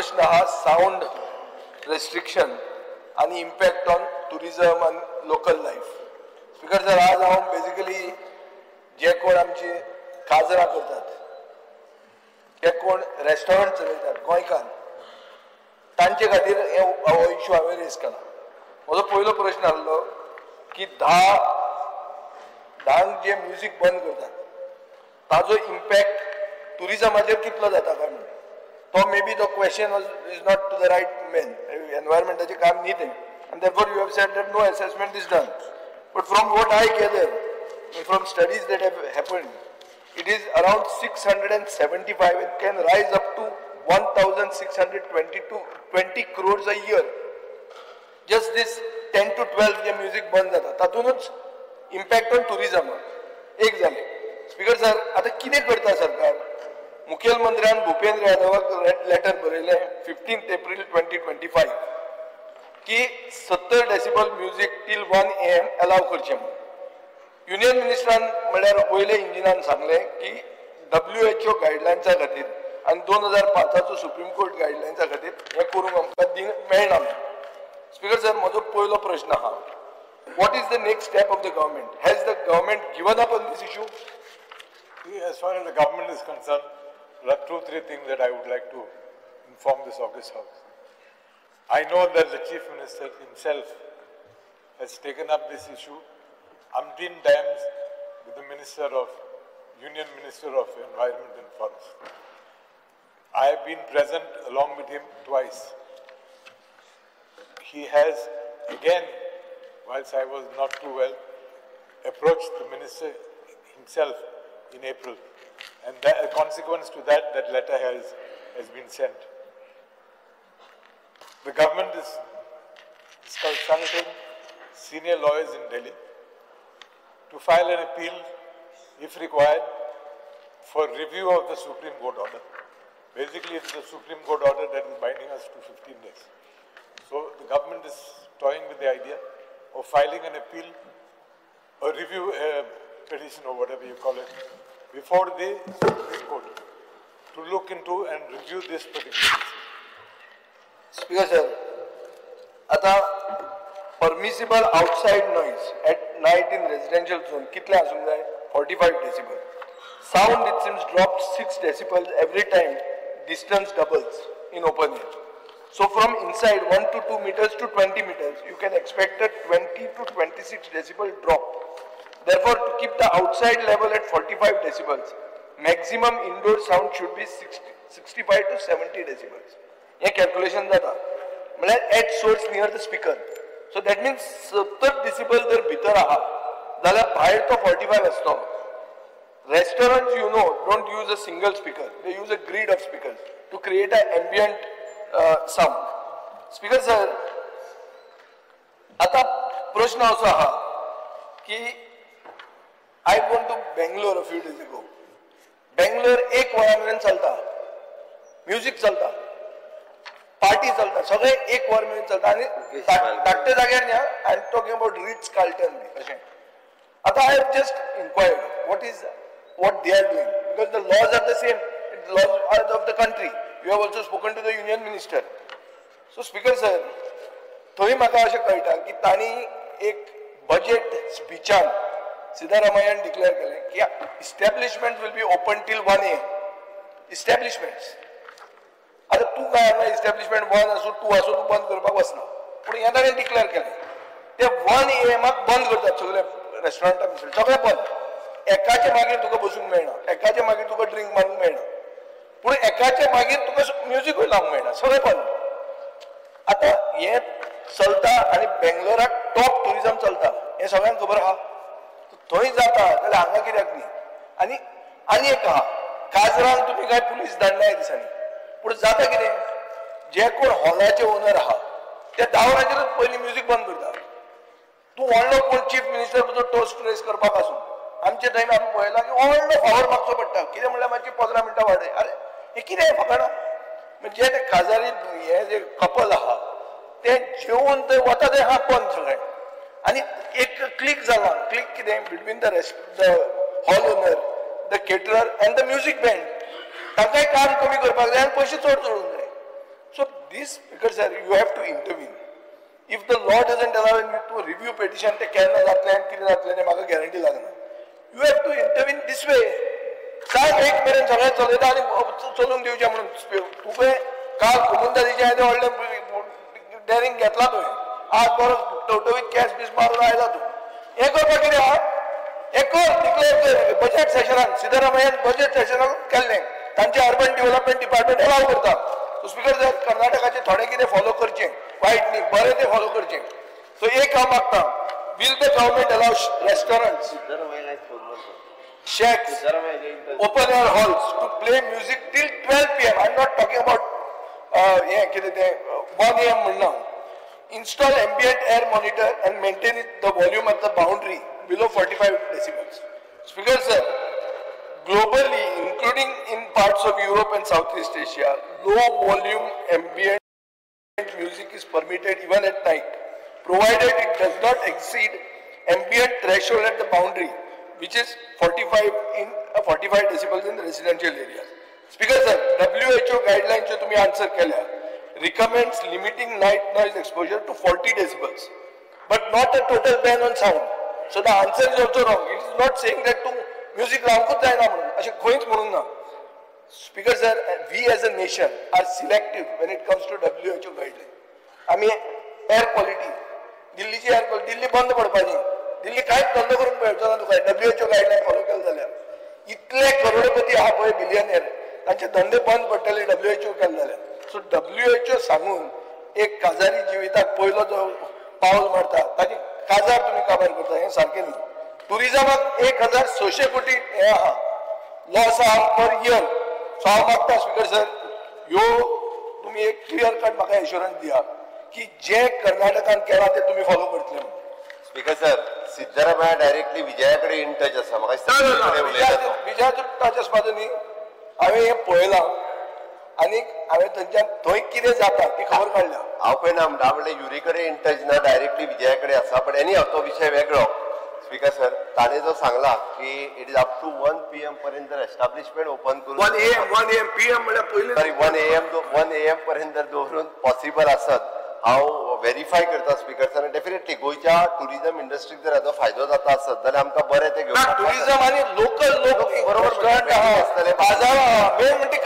प्रश्न हा sound restriction आणि इम्पॅक्ट ऑन टुरिझम आणि लोकल लाईफ. स्पीकर सर, आज हांव बेसिकली जे कोण आमची काजरां करतात, जे कोण रेस्टॉरंट चलयतात गोंयकार, तांचे खातीर हो इशू हांवें रेज केला. म्हजो पयलो प्रश्न आसलो की धांक जे म्युजीक बंद करतात ताजो इम्पॅक्ट टुरिझमाचेर कितलो जाता काय म्हणून. तो मे बी तो question is not to the right man. एनवायरमेंटाचें काम न्ही तें, and therefore you have said that no assessment is done. But from what I gather, from studies that have happened, it is around 675 and can rise up to 1,620 crores a year. Just this 10 to 12 J music बंद जाता तातूनच impact on tourism एक जालें. Speaker sir, आता कितें करता सरकार? मुखेलमंत्र्यान Bhupendra यादवाक letter बरयलें 15 April 2025 की 70 डेसिबल म्युझिक टील 1 AM अलाव करचें म्हणून. युनियन मिनिस्टरान म्हळ्यार वयले इंजिनान सांगलें की WHO गायडलायन्सा खातीर आनी 2005 सुप्रीम कोर्ट गायडलायन्सा खातीर हें करूंक आमकां मेळना. स्पीकर सर, म्हजो पयलो प्रश्न आहा, what is the next step of the government? Has the government given up on this issue? As far as the government is concerned, there are 2-3 things that I would like to inform this August House. I know that the Chief Minister himself has taken up this issue umpteen times with the Union Minister of Environment and Forest. I have been present along with him twice. He has again, whilst I was not too well, approached the Minister himself in April, and that, a consequence to that, that letter has been sent. The government is consulting senior lawyers in Delhi to file an appeal, if required, for review of the Supreme Court order. Basically, it's the Supreme Court order that is binding us to 15 days. So the government is toying with the idea of filing an appeal, a review petition or whatever you call it, before the Supreme Court to look into and review this particular issue. Speaker sir, आता permissible outside noise at night in residential zone कितले आसूंक जाय? 45 decibel. Sound, it seems, dropped 6 decibels every time distance doubles in open air. So from inside 1 to 2 meters to 20 meters, you can expect a 20 to 26 decibel drop. Therefore, to keep the outside level at 45 decibels, maximum indoor sound should be 65 to 70 decibels. Hey calculation जाता. म्हळ्यार at source near the speaker. So that means 70 decibel जर भितर आहा जाल्यार भायर तो 45 आसतो. Restaurants, you know, don't use a single speaker. They use a grid of speakers to create an ambient sound. Speaker sir, आता प्रश्न असो आहा की I went to Bangalore a few days ago. Bangalore एक वरा मेरेन चलता, म्युझिक चलता, पार्टी चलता, सगळे एक वर मेरेन चलता आनी धाकटे जाग्यार न्ही. I am talking about Ritz Carlton बी अशें. आता I have just inquired what they are doing, because the laws are the same. The laws are of the country. You have also spoken to the union minister. So speaker sir, थंय म्हाका अशें कळटा की तांणी एक budget स्पीचान सिद्धारामय्यान declare केलें की establishment will be open till 1 AM. Establishments. आता तूं काय हांगा इस्टॅब्लिशमेंट 1 आसूं 2 आसूं तूं बंद करपाक वचना, पूण ह्या ताणें डिक्लेअर केलें ते 1 AMक बंद करतात सगळे रेस्टॉरंटां बिस्टॉरंट सगळे बंद. एकाचे मागीर तुका बसूंक मेळना, एकाचे मागीर तुका ड्रिंक मारूंक मेळना, पूण एकाचे मागीर तुका म्युझिकूय लावंक मेळना, सगळे बंद. आता हें चलता आनी बेंगलोराक टॉप टुरिझम चलता हें सगळ्यांक खबर आहा. थंय जाता जाल्यार हांगा कित्याक न्ही? आनी एक आहा, काजरान तुमी काय पुलीस धाडल्या ह्या दिसांनी, पूण जाता कितें? जे कोण हॉलाचे ओनर आहा ते दावराचेरच पयलीं म्युझिक बंद करता. तूं व्हडलो कोण चीफ मिनिस्टर टोस्ट रेस करपाक आसूं, आमचे टायम आमी पळयला की व्हडलो फावर मागचो पडटा, कितें म्हणल्यार मातशी 15 मिनटां वाडय. अरे हे कितें फकाणां? म्हणजे ते काजारी हे जे कपल आहा ते जेवून थंय वता ते हा बंद सगळें. आनी एक क्लिक जाला, क्लिक कितें between the hall owner, the caterer and the music band. तांकांय काम कमी करपाक जाय आनी पयशे चड जोडूंक जाय. सो this speaker sir, you have to intervene. If the law doesn't allow you to review petition, ते केन्ना जातलें आनी कितें जातलें म्हाका गॅरंटी लागना. You have to intervene this way. सांग एक मेरेन सगळें चलयता आनी चलूंक दिवचें म्हणून. तुवें काल कोमुंदादीच्या येदे व्हडलें डॅरिंग घेतला तुवें. आज बरो टवटवीत कॅश बीस मारून आयला तूं. हें करपाक कितें आहा? हें कर, डिक्लेअर कर. बजेट सेशनाक सिद्धरामय्यान बजेट सेशनाक केल्लें. तांचे अर्बन डेव्हलपमेंट डिपार्टमेंट अलाव करता. स्पीकर सर, कर्नाटकाचे थोडे कितें फॉलो करचें, वायट न्ही, बरें तें फॉलो करचें. सो एक हांव मागता, will the government allow restaurants, shacks, open air halls to play music till 12 p.m. I'm not talking about 1 a.m. म्हणना. Install ambient air monitor and maintain the volume at the boundary below 45 decibels. Speaker sir, globally, including in parts of Europe and Southeast Asia, low volume ambient music is permitted even at night, provided it does not exceed ambient threshold at the boundary, which is 45 decibels in the residential areas. Speaker sir, WHO guidelines जो तुम्ही answer केल्या, recommends limiting night noise exposure to 40 decibels, but not a total ban on sound. So the answer is also wrong. It is not saying that music लावूंकूच जायना म्हणून, अशें खंयच म्हणूंक ना. Speaker sir, we as a nation are selective when it comes to WHO guidelines. आम्ही air quality, दिल्लीची air quality, Delhi बंद पडपाची. दिल्ली कांयच धंदो करून मेळचो ना तुका WHO गायडलायन फॉलो केले जाल्यार. इतले करोडपती आहा पळय बिलियनियर, तांचे धंदे बंद पडटले WHO केले जाल्यार. सो WHO सांगून एक काजारी जिविताक पयलो जो पावल मारता ताची काजार तुम्ही काबार करता, हें सारकें न्ही. टुरिजमाक 1600 कोटी हे आहा लॉस आहा पर इयर. सो हांव मागता स्पीकर सर, ह्यो तुम्ही एक क्लियर कट म्हाका एश्युरन्स दिया की जे कर्नाटकान केला ते तुम्ही फॉलो करतले. स्पीकर सर, सिद्धरामय्या डायरेक्टली विजयाकडे इन टच आसा. विजया टच आसपाचो न्ही. हांवें हें पळयलां आनी हांवें थंयच्यान थंय कितें जाता ती खबर काडल्या. हांव पळयना म्हणल्यार युरी कडेन इन टच ना, डायरेक्टली विजयाकडे आसा. पण एनी तो विषय वेगळो. स्पीकर सर, ताणे जो सांगला की it is up to 1 PM पर्यंत एस्टॅब्लिशमेंट ओपन करून 1 AM PM म्हणल्यार पयलीं सॉरी 1 AM पर्यंत दवरून पॉसिबल आसत. हांव व्हेरीफाय करता स्पीकर सर. डेफिनेटली गोंयच्या टुरिजम इंडस्ट्रीक जर हाचो फायदो जाता आसत जाल्यार आमकां बरें ते घेवपाक. टुरिजम आनी लोकल लोक बरोबर मेन म्हणजे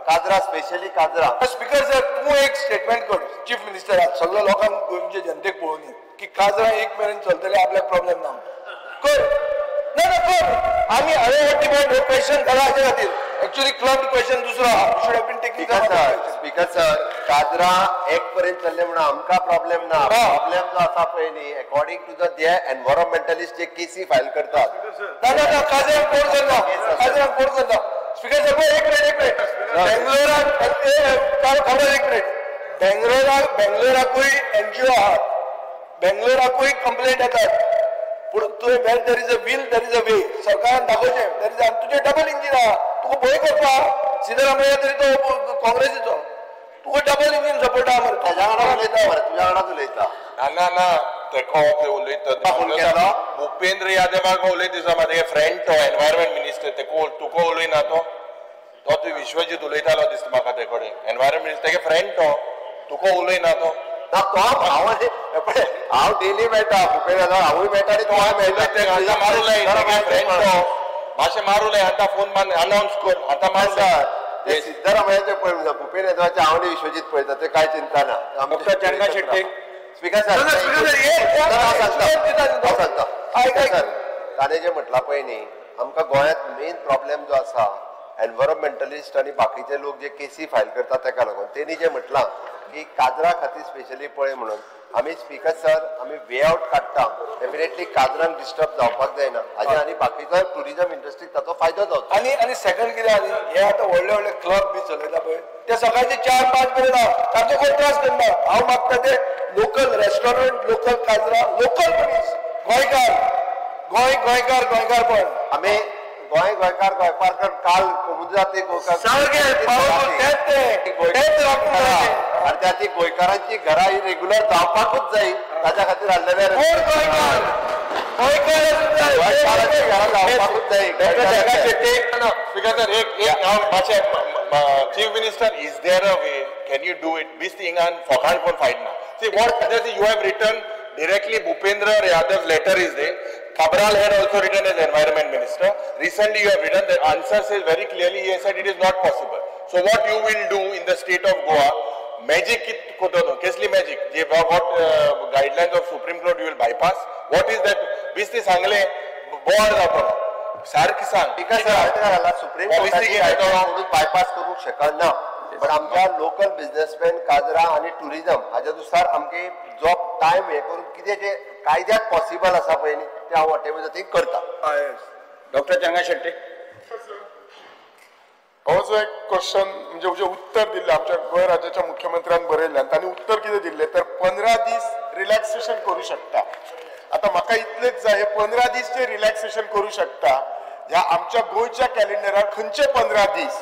काजरा स्पेशली काजरा. स्पीकर सर, तूं एक स्टेटमेंट कर चीफ मिनिस्टराक, सगळ्या लोकांक गोंयच्या जनतेक पळोवन की काजरा एक मेरेन चलतले, आपल्याक प्रॉब्लेम ना. कर ना कर. आमी हांवें डिमांड क्वेश्चन काडला हाचे खातीर. एक्चुअली क्लब क्वेश्चन दुसरो आहा. Should have been taking. Speaker sir, काजरा 1 पर्यंत चल्ले म्हणून आमकां प्रॉब्लेम ना. प्रॉब्लेम जो आसा पळय न्ही, अकॉर्डिंग टू द एनवायरमेंटलिस्ट जे केसी फायल करतात. ना काजराक कोण करता, काजराक कोण करता. स्पीकर सर, एक मिनिट बेंगलोराक खबर एक मिनिट. बेंगलोराकूय NGO आहात, बेंगलोराकूय कंप्लेंट येतात. पूण तुवें वेर there is a will there is a way. सरकारान दाखोवचें देर इज. तुजें डबल इंजीन आहा. तुका भंय करता. सिद्धरामय्या तरी तो काँग्रेसीचो, तुका डबल इंजीन सपोर्ट आहा मरे. ताज्या वांगडा उलयता मरे, तुज्या वांगडाच उलयता. ना तेको उलयता. भुपेंद्र यादवाक उलयता दिसा म्हाजे फ्रेंड तो एनवायरमेंट मिनिस्टर, तुका उलयना तो तुवें विश्वजीत उलयतालो दिसता म्हाका ते कडेन. एनवायरमेंट मिनिस्टर तेगे फ्रेंड तो, तुका उलयना तो. हांव डेली मेळटा भुपेंद्र, हांवूय मेळटा आनी तोय मेळटा. मारूलय फ्रेंड तो, मातशें मारूलय. आतां फोन मान अनाउन्स कर. आतां मार. सिद्धरामय्याचे पळय म्हणजे भुपेंद्र यादवाचे हांव आनी विश्वजीत पळयता, ते कांय चिंता ना. Doctor Chandrakant Shetty. Speaker sir, ताणें जें म्हटलां पळय न्ही, आमकां गोंयांत मेन प्रॉब्लेम जो आसा एनवायरमेंटलिस्ट आनी बाकीचे लोक जे केसी फायल करतात ताका लागून. तेणी जें म्हटलां की काजरा खातीर स्पेशली पळय म्हणून आमी स्पीकर सर आमी वे आउट काडटा. डेफिनेटली काजरांक डिस्टर्ब जावपाक जायना. हाजे आनी बाकीचो टुरिजम इंडस्ट्रीक ताचो फायदो जावचो. आनी सेकंड कितें आनी हे आतां व्हडले क्लब बी चलयता पळय, ते सकाळचे 4-5 पर्यंत आहा. तांचो कोण त्रास करना. हांव मागता ते लोकल रेस्टॉरंट, लोकल काजरा, लोकल मनीस, गोंयकार पण. आमी गोंयकार काल कोमुद्रात आणि ती गोंयकारांची घरां ही रेग्युलर जावपाकूच जाय, ताच्या खातीर हाडलेले. Chief Minister, is there a way? Can you do it? Bis tingan fokan kon fight na. See what you have written directly. Bhupendra Yadav's letter is there. Cabral had also written as Environment Minister. Recently, you have written the answer says very clearly. He has said it is not possible. So what you will do in the state of Goa? Magic it kodono. Kesli magic. What guidelines of Supreme Court you will bypass? What is that? Bis ti sangle board apno. सारखी सांग supreme कोर्टाची bypass करूंक शकना पण आमच्या local businessman काजरा आणि tourism हाच्यानुसार आमगे जो time हे करून कितें जे कायद्यात पॉसिबल आसा पळय न्ही ते हांव वॉटेवर ते करता. डॉक्टर जंगा शेट्टी हो जो एक क्वेश्चन म्हणजे जे उत्तर दिले आमच्या गोंय राज्याच्या मुख्यमंत्र्यान बरयल्यान तांणी उत्तर कितें दिल्लें तर 15 दीस रिलॅक्सेशन करू शकता. आता म्हाका इतलेच जाय 15 दीस जे रिलॅक्सेशन करू शकता ह्या आमच्या गोयच्या कॅलेंडरार खंयचे 15 दीस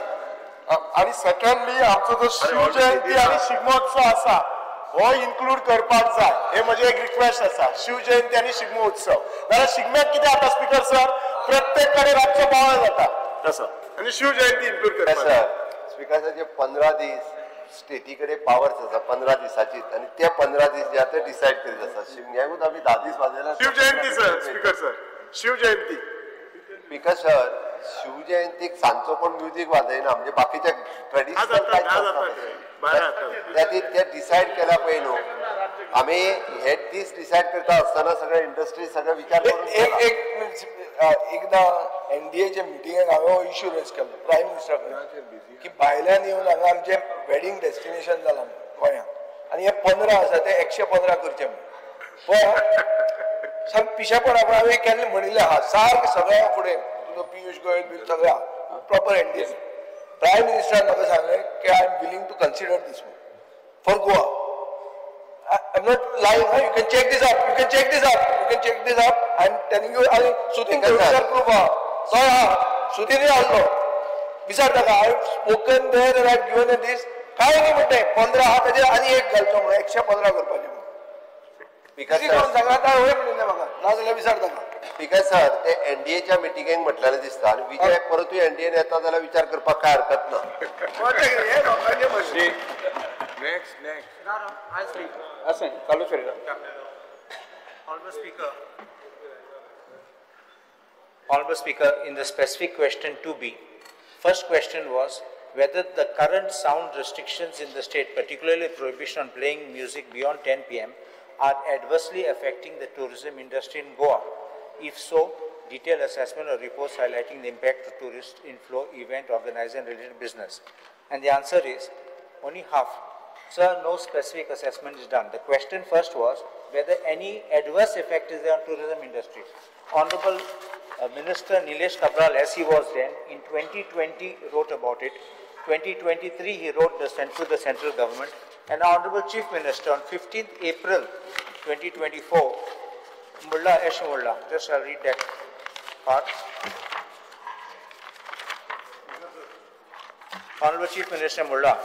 आणि सेकंडली आमचो जो शिव जयंती आणि शिगमोत्सव आसा हो इन्क्लूड करपाक जाय हे म्हजे एक रिक्वेस्ट आसा. शिव जयंती आणि शिगमोत्सव नाल्यार शिगम्याक कितें जाता स्पीकर सर प्रत्येक कडेन रातचो बोवाळ जाता तसो आणि शिव जयंती इन्क्लूड करपाक स्पीकर सर जे 15 दीस स्टेटी कडेन पावर्स आसा 15 दिसाची आणि ते 15 दीस जे ते डिसायड करीत आसा. शिगम्याकूच आमी 10 दीस वाजयला Shiv Jayanti sir speaker sir Shiv Jayanti speaker sir Shiv जयंतीक सांजचो कोण म्युझिक वाजयना म्हणजे बाकीचे ट्रेडिशनल ते डिसायड केला पळय न्हू आमी हे दीस डिसायड करता आसतना सगळे इंडस्ट्री सगळे विचार करून एकदा एनडीएच्या मिटिंगेक हांवें इश्यू रेज केलो प्रायम मिनिस्टरा कडेन की भायल्यान येवन हांगा आमचें वेडिंग डेस्टिनेशन जालां गोंयांत आनी हे 15 आसा ते 115 करचे पळय पिशेपणा पण हांवें केन्ना म्हणिल्लें आहा सारकें सगळ्या फुडें तुजो पियुश गोयल बी सगळ्या प्रॉपर एनडीए प्रायम मिनिस्टरान म्हाका सांगलें की I am willing to consider this for Goa. I'm not lying. You can check this up. You can check this up. You can check this up. I'm telling you. Sudhin Kavishar Krupa. Sudhin also. Beside that, I've spoken there and I've given it this. काय नाही म्हणते 15 हा त्याचे आणि एक घालतो म्हणून 115 करपाचे बिकॉज सांगा काय होय म्हणले म्हाका ना जाल्यार विचारता बिकॉज सर ते एनडीएच्या मिटिंगेक म्हटलेलें दिसता आणि विजयाक परतूय एनडीएन येता जाल्यार विचार करपाक काय हरकत ना. Next. No, I'll speak. Asan, Kalu Ferreira. Honorable Speaker, in the specific question 2B, first question was whether the current sound restrictions in the state, particularly prohibition on playing music beyond 10 p.m., are adversely affecting the tourism industry in Goa. If so, detailed assessment or reports highlighting the impact of tourist inflow, event organizing and related business. And the answer is only half. Sir, no specific assessment is done. The question first was whether any adverse effect is there on tourism industry. Honorable Minister Nilesh Cabral, as he was then, in 2020 wrote about it. 2023 he wrote to the central government. And Honorable Chief Minister on 15th April 2024, Mullah Esh Mullah, just I'll read that part. Honorable Chief Minister Mullah,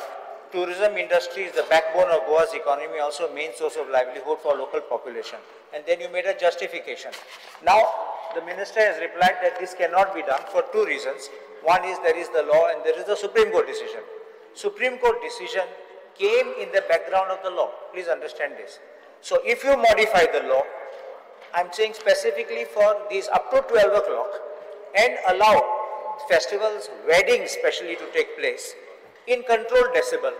tourism industry is the backbone of Goa's economy, also main source of livelihood for local population. And then you made a justification. Now, the minister has replied that this cannot be done for two reasons. One is there is the law and there is the Supreme Court decision. Supreme Court decision came in the background of the law. Please understand this. So if you modify the law, I'm saying specifically for these up to 12 o'clock and allow festivals, weddings especially to take place in controlled decibel,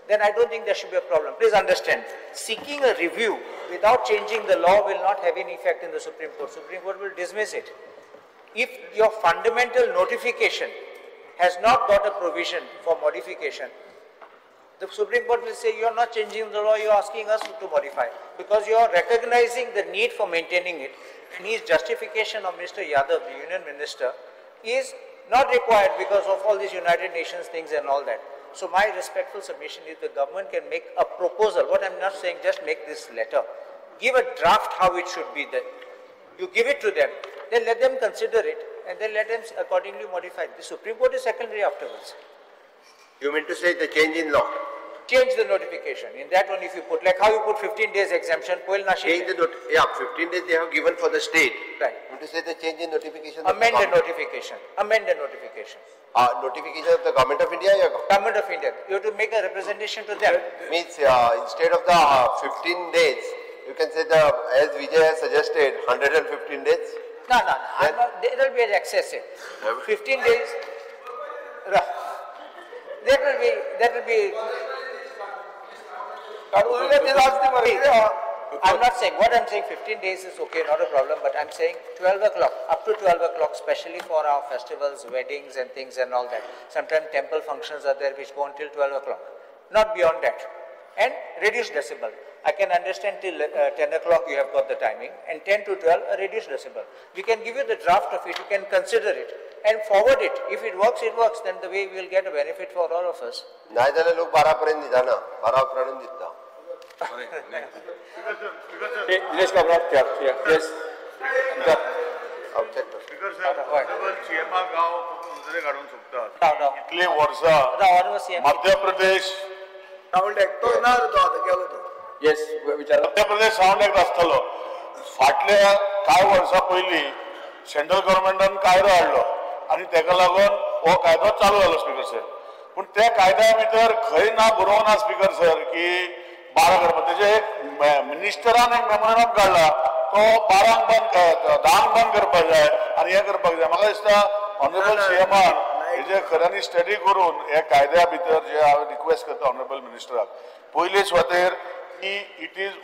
then I don't think there should be a problem. Please understand, seeking a review without changing the law will not have any effect in the Supreme Court. Supreme Court will dismiss it. If your fundamental notification has not got a provision for modification, the Supreme Court will say you are not changing the law, you are asking us to modify, because you are recognizing the need for maintaining it, and his justification of Mr. Yadav, the Union Minister, is not required because of all these United Nations things and all that. So my respectful submission is the government can make a proposal. What I'm not saying, just make this letter. Give a draft how it should be then. You give it to them, then let them consider it, and then let them accordingly modify it. The Supreme Court is secondary afterwards. You mean to say the change in law? change the notification. In that one, if you put, like how you put 15 days exemption, Change the 15 days they have given for the state. Right. To say the change in notification. Amend the notification. Amend the notification. Notification of the Government of India. Government of India. You have to make a representation to them. Means instead of the 15 days, you can say as Vijay has suggested, 115 days. No. There will be excessive. 15 days. That will be. I'm not saying, what I'm saying 15 days is okay, not a problem, but I'm saying 12 o'clock, up to 12 o'clock, especially for our festivals, weddings and things and all that. Sometimes temple functions are there which go until 12 o'clock, not beyond that. And reduce decibel. I can understand till 10 o'clock you have got the timing, and 10 to 12 a reduced decibel. We can give you the draft of it, you can consider it and forward it. If it works, then the way we will get a benefit for all of us. नाही झाले लोक 12 पर्यंत दिता ना 12 पर्यंत दिता. Let's go back there. Yes. CMR गाव दुसरे काढून सुटतात. इतले वर्षा मध्य प्रदेश साऊंड एक्ट तो ना तो आता केलो तो. Yes. विचार. मध्य प्रदेश साऊंड एक्ट आसतलो. फाटल्या कांय वर्सां पयलीं सेंट्रल गव्हर्मेंटान कायदो हाडलो आनी तेका लागून हो कायदो चालू जालो स्पीकर सर. पूण त्या कायद्या भितर खंय ना बरोवंक ना स्पीकर सर की 12 करपाक. तेजे एक मिनिस्टरान एक मेमोरंडम काडला तो 12 बंद 10 बंद करपाक जाय आनी हें करपाक जाय. म्हाका दिसता ऑनरेबल सीएमान हेजे खऱ्यांनी स्टडी करून हे कायद्या भितर जे हांव रिक्वेस्ट करता ऑनरेबल मिनिस्टराक पयले सुवातेर की it is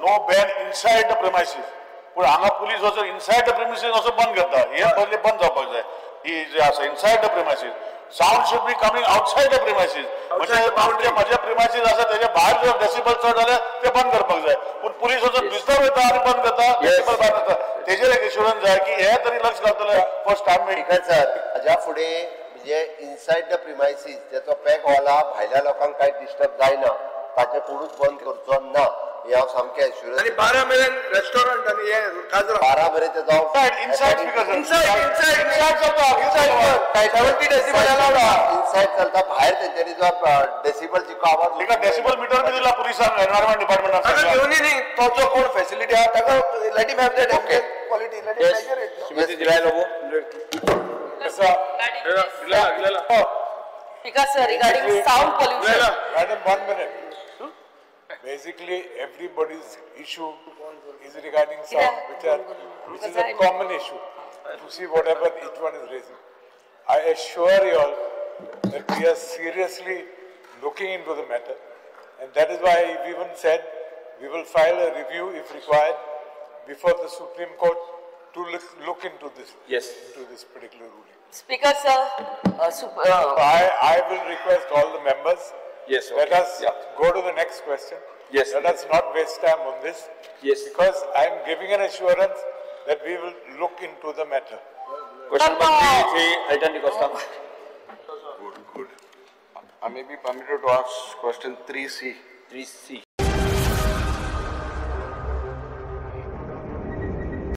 no ban inside the premises. पूण हांगा पुलीस वचून इनसायड द प्रिमायसीस असो बंद करता. हे पयले बंद जावपाक जाय. ही जे आसा inside the premises. Sound should be coming outside the premises. म्हणजे म्हजे प्रिमायसीस आसा तेजे भायर जर डेसिबल चड जाल्यार ते बंद करपाक जाय. पूण पुलीस वचून भितर वयता आनी बंद करता डेसिबल बंद करता. तेजेर एक इन्शुरन्स जाय की हे तरी लक्ष घालतले फर्स्ट टायम. स्पीकर सर हाज्या फुडें म्हणजे इनसायड द प्रिमायसीस जेचो पॅक हॉला भायल्या लोकांक कांय डिस्टर्ब जायना ताचे कोणूच बंद करचो ना हे हांव सामकें एश्युरन्स. आणि 12 मेरेन रेस्टॉरंट आणि हे काजरा 12 मेरेन ते जावं इनसायड स्पीकर सर इनसाइड चलता इनसाइड 70 डेसिबल अलाउड. इनसायड चलता भायर तेंच्यांनी जो डेसिबलची आवाज एका डेसिबल मीटर बी दिला पुलिसांक एनवायरमेंट डिपार्टमेंटान. घेवनी न्ही तो जो कोण फॅसिलिटी आहा ताका let him have that quality let him measure it. Shrimati दिलाय लोगो. Because regarding sound pollution. Madam, 1 minute. Basically, everybody's issue is regarding sound, which is a common issue. To see whatever each one is raising. I assure you all that we are seriously looking into the matter, and that is why we even said we will file a review if required before the Supreme Court to look into this. Yes. Into this particular ruling. Speaker sir, I will request all the members. Yes. Let us go to the next question. Yes. Let us not waste time on this. Yes. Because I am giving an assurance that we will look into the matter. Question number 3, Alternate Costa. Good. I may be permitted to ask question 3C. 3C.